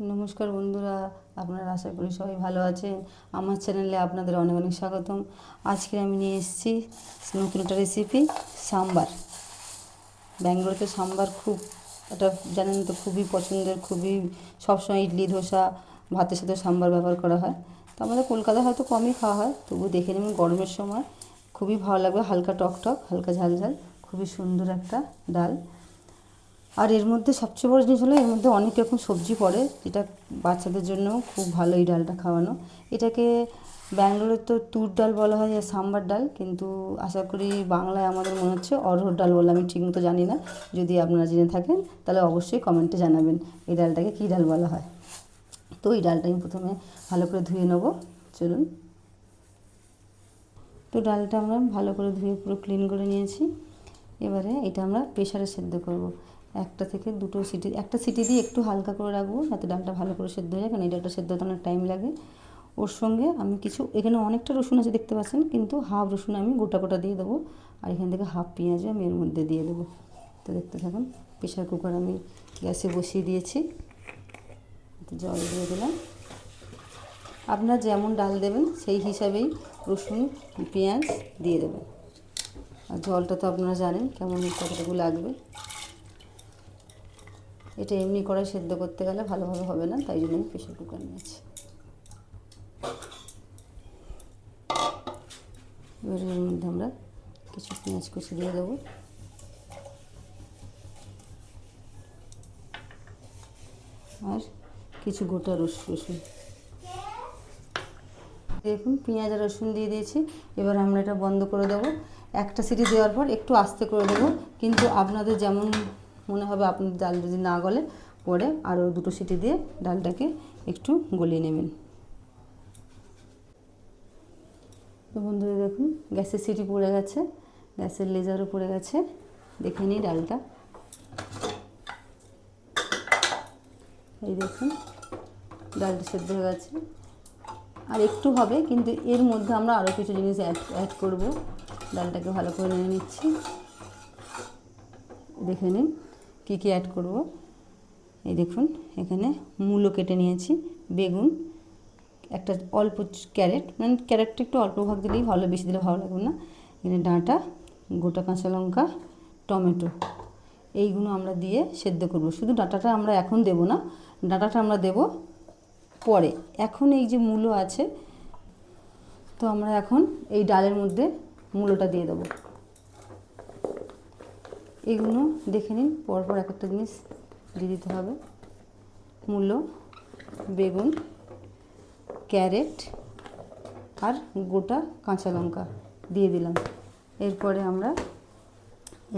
নমস্কার বন্ধুরা, আপনারা আশা করি সবাই ভালো আছেন। আমার চ্যানেলে আপনাদের অনেক অনেক স্বাগতম। আজকে আমি নিয়ে এসেছি নতুন একটা রেসিপি, সাম্বার। ব্যাঙ্গালোরে সাম্বার খুব এটা জানেন তো, খুবই পছন্দের, খুবই সবসময় ইডলি ধোসা ভাতের সাথে সাম্বার ব্যবহার করা হয়। তো আমাদের কলকাতায় হয়তো কমই খাওয়া হয়, তবু দেখে নেবেন গরমের সময় খুবই ভালো লাগবে। হালকা টক টক, হালকা ঝাল ঝাল, খুবই সুন্দর একটা ডাল। আর এর মধ্যে সবচেয়ে বড় জিনিস হলো এর মধ্যে অনেক রকম সবজি পড়ে, যেটা বাচ্চাদের জন্য খুব ভালো এই ডালটা খাওয়ানো। এটাকে ব্যাঙ্গালোরে তো তুর ডাল বলা হয়, আর সাম্বার ডাল, কিন্তু আশা করি বাংলায় আমাদের মনে হচ্ছে অরহর ডাল বলে। আমি ঠিকমতো জানি না, যদি আপনারা জেনে থাকেন তাহলে অবশ্যই কমেন্টে জানাবেন এই ডালটাকে কী ডাল বলা হয়। তো এই ডালটা আমি প্রথমে ভালো করে ধুয়ে নেবো, চলুন। তো ডালটা আমরা ভালো করে ধুয়ে পুরো ক্লিন করে নিয়েছি। এবারে এটা আমরা প্রেশারে সেদ্ধ করব। একটা থেকে দুটো সিটি, একটা সিটি দিয়ে একটু হালকা করে রাখবো যাতে ডালটা ভালো করে সেদ্ধ হয়ে যায়, কারণ এই ডালটা সেদ্ধ হতে অনেক টাইম লাগে। ওর সঙ্গে আমি কিছু, এখানে অনেকটা রসুন আছে দেখতে পাচ্ছেন, কিন্তু হাফ রসুন আমি গোটা গোটা দিয়ে দেবো, আর এখান থেকে হাফ পেঁয়াজ আমি এর মধ্যে দিয়ে দেবো। তো দেখতে থাকুন। প্রেশার কুকার আমি গ্যাসে বসিয়ে দিয়েছি, জল দিয়ে দিলাম। আপনারা যেমন ডাল দেবেন সেই হিসাবেই রসুন পেঁয়াজ দিয়ে দেবেন। আর জলটা তো আপনারা জানেন কেমন কতটুকু লাগবে। এটা এমনি করে সেদ্ধ করতে গেলে ভালোভাবে হবে না, তাই জন্য আমি প্রেশার কুকার নিয়েছি। এবার এর মধ্যে আমরা কিছু পেঁয়াজ কুচি দিয়ে দেবো, আর কিছু গোটা রসুন। দেখুন পেঁয়াজ আর রসুন দিয়ে দিয়েছি। এবার আমরা এটা বন্ধ করে দেবো। একটা সিটি দেওয়ার পর একটু আস্তে করে দেবো, কিন্তু আপনাদের যেমন মনে হবে, আপনার ডাল যদি না গলে পরে আরও দুটো সিটি দিয়ে ডালটাকে একটু গলিয়ে নেবেন। তো বন্ধুরা দেখুন, গ্যাসের সিটি পড়ে গেছে, গ্যাসের লেজারও পড়ে গেছে। দেখে নিই ডালটা, এই দেখুন ডালটা সেদ্ধ হয়ে গেছে। আর একটু হবে, কিন্তু এর মধ্যে আমরা আরও কিছু জিনিস অ্যাড করব। ডালটাকে ভালো করে নিয়ে নিচ্ছি, দেখে নিন কী কী অ্যাড করব। এই দেখুন, এখানে মূলো কেটে নিয়েছি, বেগুন, একটা অল্প ক্যারেট, মানে ক্যারেটটা একটু অল্প ভাগ দিলেই ভালো, বেশি দিলে ভালো লাগবে না। এখানে ডাঁটা, গোটা কাঁচা লঙ্কা, টমেটো, এইগুলো আমরা দিয়ে সেদ্ধ করব। শুধু ডাঁটাটা আমরা এখন দেব না, ডাঁটাটা আমরা দেব পরে। এখন এই যে মূলো আছে, তো আমরা এখন এই ডালের মধ্যে মূলোটা দিয়ে দেবো। এগুলো দেখে নিন, পরপর এক একটা জিনিস দিয়ে দিতে হবে। মূলো, বেগুন, ক্যারেট আর গোটা কাঁচা লঙ্কা দিয়ে দিলাম। এরপরে আমরা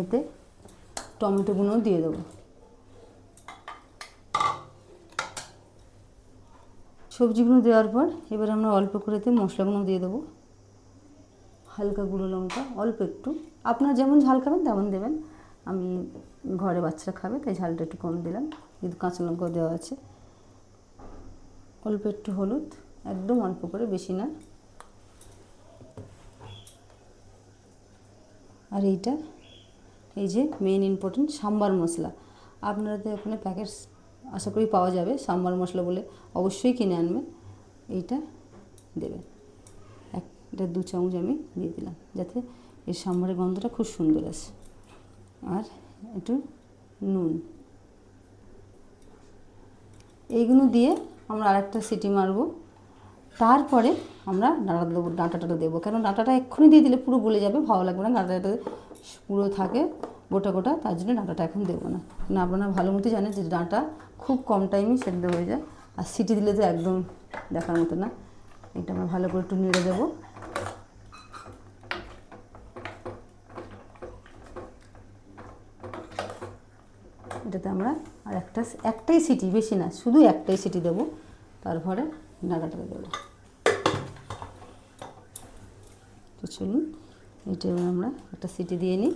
এতে টমেটোগুলোও দিয়ে দেবো। সবজিগুলো দেওয়ার পর এবার আমরা অল্প করে মশলাগুলো দিয়ে দেবো। হালকা গুঁড়ো লঙ্কা, অল্প একটু, আপনারা যেমন ঝাল খাবেন তেমন দেবেন। আমি ঘরে বাচ্চারা খাবে তাই ঝালটা একটু কম দিলাম, কিন্তু কাঁচা লঙ্কাও দেওয়া আছে। অল্প একটু হলুদ, একদম অল্প করে, বেশি না। আর এইটা, এই যে মেন ইম্পর্টেন্ট সাম্বার মশলা, আপনাদের ওখানে প্যাকেট আশা করি পাওয়া যাবে সাম্বার মশলা বলে, অবশ্যই কিনে আনবেন। এইটা দেবেন, একটা 2 চামচ আমি দিয়ে দিলাম, যাতে এই সাম্বারের গন্ধটা খুব সুন্দর আসে। আর একটু নুন, এইগুলো দিয়ে আমরা আরেকটা সিটি মারব। তারপরে আমরা ডাঁটা দেবো, ডাঁটাটা দেবো, কারণ ডাঁটাটা এক্ষুনি দিয়ে দিলে পুরো গলে যাবে, ভালো লাগবে না। ডাঁটাটা পুরো থাকে গোটা গোটা, তার জন্য ডাঁটাটা এখন দেবো না। না, আপনারা ভালো মতো জানেন যে ডাঁটা খুব কম টাইমেই সেদ্ধ হয়ে যায়, আর সিটি দিলে তো একদম দেখার মতো না। এটা আমরা ভালো করে একটু নেড়ে দেবো। এটাতে আমরা আর একটাই সিটি, বেশি না, শুধু একটাই সিটি দেবো, তারপরে ডাঁটাটা দেবো। তো চলুন, এটা এবার আমরা একটা সিটি দিয়ে নিই।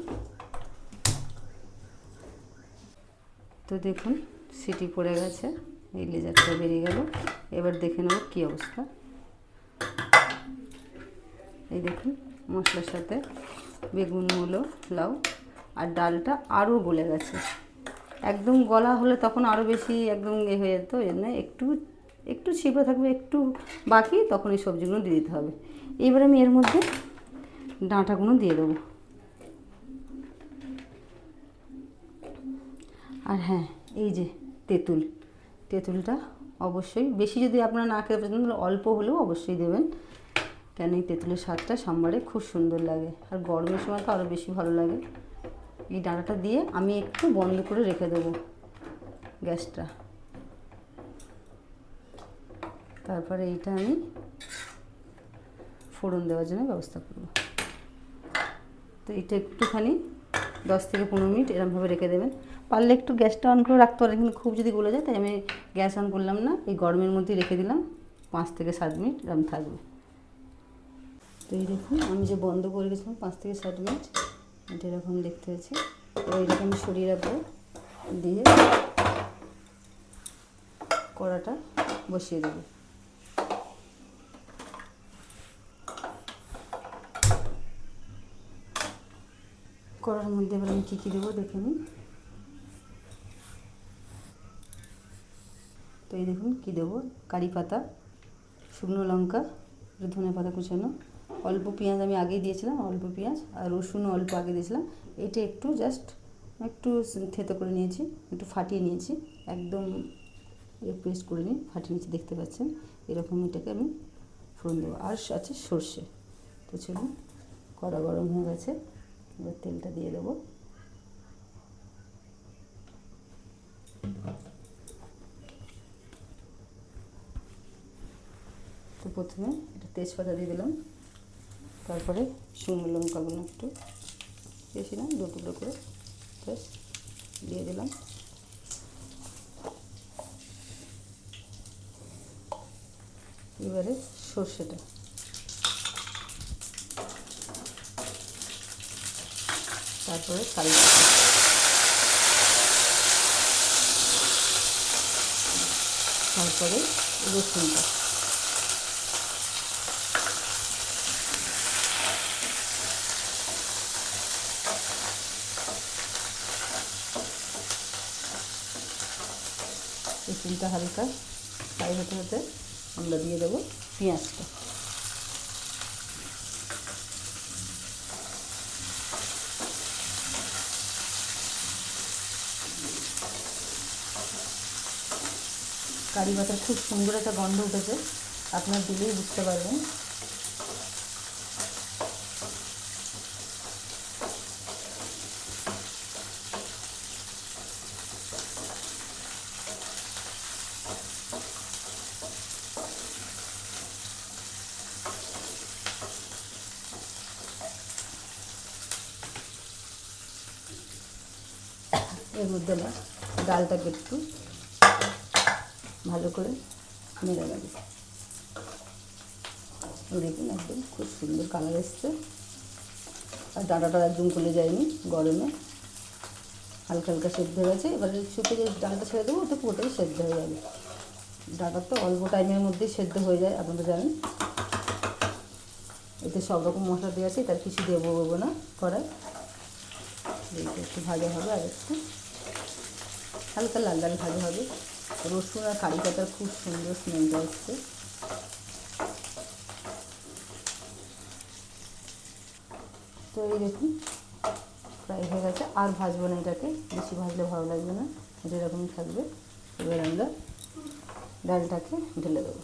তো দেখুন সিটি পড়ে গেছে, এই লেজারটা বেরিয়ে গেল। এবার দেখে নেব কী অবস্থা। এই দেখুন মশলার সাথে বেগুন, মূলো, লাউ আর ডালটা আরও গলে গেছে। একদম গলা হলে তখন আরও বেশি একদম হয়ে যেত, এর জন্য একটু একটু ছিপে থাকবে, একটু বাকি, তখন এই সবজিগুলো দিয়ে দিতে হবে। এবার আমি এর মধ্যে ডাঁটাগুলো দিয়ে দেবো। আর হ্যাঁ, এই যে তেঁতুলটা অবশ্যই, বেশি যদি আপনারা না খেতে পছন্দ তাহলে অল্প হলেও অবশ্যই দেবেন, কেন এই তেঁতুলের স্বাদটা সাম্বারে খুব সুন্দর লাগে, আর গরমের সময় তো আরও বেশি ভালো লাগে। এই ডাঁটাটা দিয়ে আমি একটু বন্ধ করে রেখে দেবো গ্যাসটা। তারপরে এইটা আমি ফোড়ন দেওয়ার জন্য ব্যবস্থা করব। তো এটা একটুখানি 10 থেকে 15 মিনিট এরমভাবে রেখে দেবেন। পারলে একটু গ্যাসটা অন করে রাখতে পারেন, কিন্তু খুব যদি গলে যায় তাই আমি গ্যাস অন করলাম না, এই গরমের মধ্যেই রেখে দিলাম। 5 থেকে 7 মিনিট এরম থাকবে। তো এই দেখুন আমি যে বন্ধ করে গেছিলাম 5 থেকে 7 মিনিট, এটা এরকম দেখতে হয়েছে। এবার এটাকে আমি সরিয়ে রাখবো, দিয়ে কড়াটা বসিয়ে দেবো। কড়ার মধ্যে এবার আমি কী কী দেবো দেখে নিই। তো এই দেখুন কী দেবো, কারি পাতা, শুকনো লঙ্কা, ধনে পাতা কুচানো, অল্প পেঁয়াজ আমি আগেই দিয়েছিলাম, অল্প পেঁয়াজ, আর রসুনও অল্প আগে দিয়েছিলাম। এটা একটু জাস্ট একটু থেতো করে নিয়েছি, একটু ফাটিয়ে নিয়েছি, একদম পেস্ট করে নিয়ে ফাটিয়ে নিয়েছি, দেখতে পাচ্ছেন এরকম। এটাকে আমি ফোড়ন দেবো। আর আছে সর্ষে। তো চলুন, কড়া গরম হয়ে গেছে, এবার তেলটা দিয়ে দেবো। তো প্রথমে এটা তেজপাতা দিয়ে দিলাম, তারপরে শুকনো লঙ্কাগুলো একটু বেশি না, 2 টুকরো করে পেস্ট দিয়ে দিলাম। এবারে সর্ষেটা, তারপরে কারি পাতা, তারপরে রসুনটা, রসুনটা হালকা ফ্রাই হতে হতে আমরা দিয়ে দেবো পেঁয়াজটা। কারি পাতার খুব সুন্দর একটা গন্ধ উঠেছে, আপনার দিলেই বুঝতে পারবেন। এর মধ্যে না ডালটাকে একটু ভালো করে নেড়ে নেবে। দেখুন একদম খুব সুন্দর কালার এসছে, আর ডাঁটাটা একদম গলে যায়নি, গরমে হালকা হালকা সেদ্ধ হয়ে গেছে। এবারে শুকে যে ডালটা ছেড়ে দেবো, ওটা পুরোটাই সেদ্ধ হয়ে যাবে। ডাঁটা তো অল্প টাইমের মধ্যেই সেদ্ধ হয়ে যায়, আপনারা জানেন। এতে সব রকম মশলা দেওয়া আছে, তার কিছু দেবো না কড়াই। এইটা একটু ভাজা হবে, আর একটু হালকা লাল লাল ভাজা হবে। রসুন আর কারি পাতার খুব সুন্দর স্মেলটা এসছে। তো এই দেখুন ফ্রাই হয়ে গেছে, আর ভাজবো না এটাকে, বেশি ভাজলে ভালো লাগবে না, এটা এরকমই থাকবে। এবার আমরা ডালটাকে ঢেলে দেবো।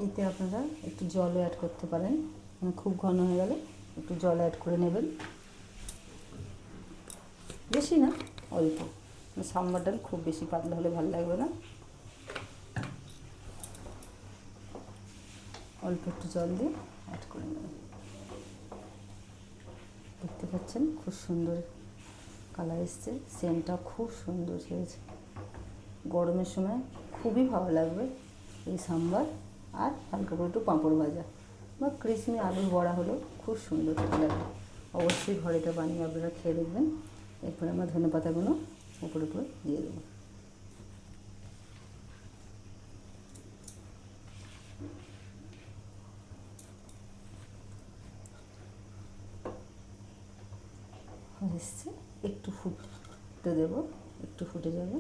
এতে আপনারা একটু জলও অ্যাড করতে পারেন, খুব ঘন হয়ে গেলে একটু জল অ্যাড করে নেবেন, বেশি না অল্প। সাম্বার ডাল খুব বেশি পাতলা হলে ভালো লাগবে না, অল্প একটু জল দিয়ে অ্যাড করে নেবেন। দেখতে পাচ্ছেন খুব সুন্দর কালার এসছে, সেন্টটাও খুব সুন্দর হয়েছে। গরমের সময় খুবই ভালো লাগবে এই সাম্বার। আর হালকা করে একটু পাঁপড় ভাজা বা ক্রিসমি আলুর বড়া হলেও খুব সুন্দর লাগবে। অবশ্যই ঘরে এটা বানিয়ে আপনারা খেয়ে দেখবেন। এরপরে আমরা ধনেপাতাগুলো উপরে উপরে দিয়ে দেবো। হয়ে এসছে, একটু ফুটতে দেবো, একটু ফুটে যাবে।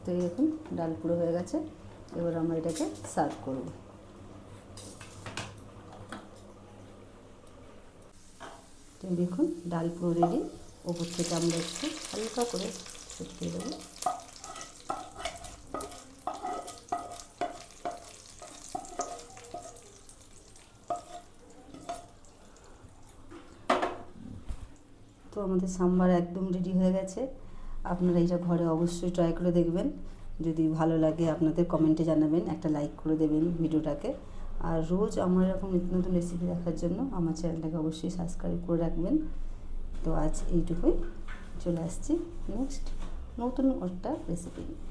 তো এই দেখুন ডাল পুরো হয়ে গেছে। এবার আমরা এটাকে সার্ভ করব। তো দেখুন ডাল পুরো রেডি। ওপর থেকে আমরা একটু হালকা করে ছড়িয়ে দেবো। তো আমাদের সাম্বার একদম রেডি হয়ে গেছে। আপনারা এটা ঘরে অবশ্যই ট্রাই করে দেখবেন। যদি ভালো লাগে আপনাদের কমেন্টে জানাবেন, একটা লাইক করে দেবেন ভিডিওটাকে। আর রোজ আমার এরকম নিত্য নতুন রেসিপি দেখার জন্য আমার চ্যানেলটাকে অবশ্যই সাবস্ক্রাইব করে রাখবেন। তো আজ এইটুকুই, চলে আসছি নেক্সট নতুন একটা রেসিপি নিয়ে।